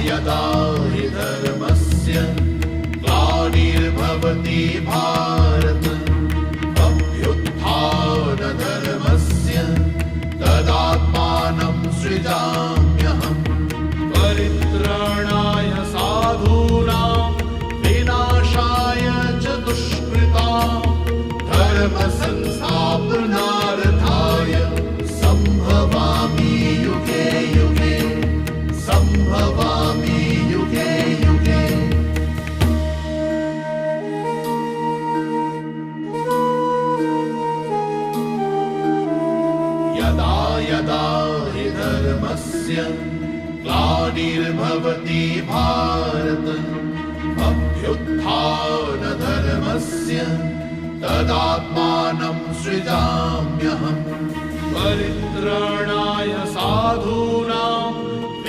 यदा हि धर्मस्य ग्लानिर्भवति भारत अभ्युत्थानधर्मस्य तदात्मानं सृजाम्यहम् परित्राणाय साधूनां विनाशाय च दुष्कृतां धर्मसंस्थापनार्थाय सम्भवामि युगे युगे सम्भवामि युगे युगे। यदा यदा हि धर्मस्य ग्लानिर्भवति भारत अभ्युत्थानधर्मस्य तदात्मानं सृजाम्यहम् परित्राणाय साधूनां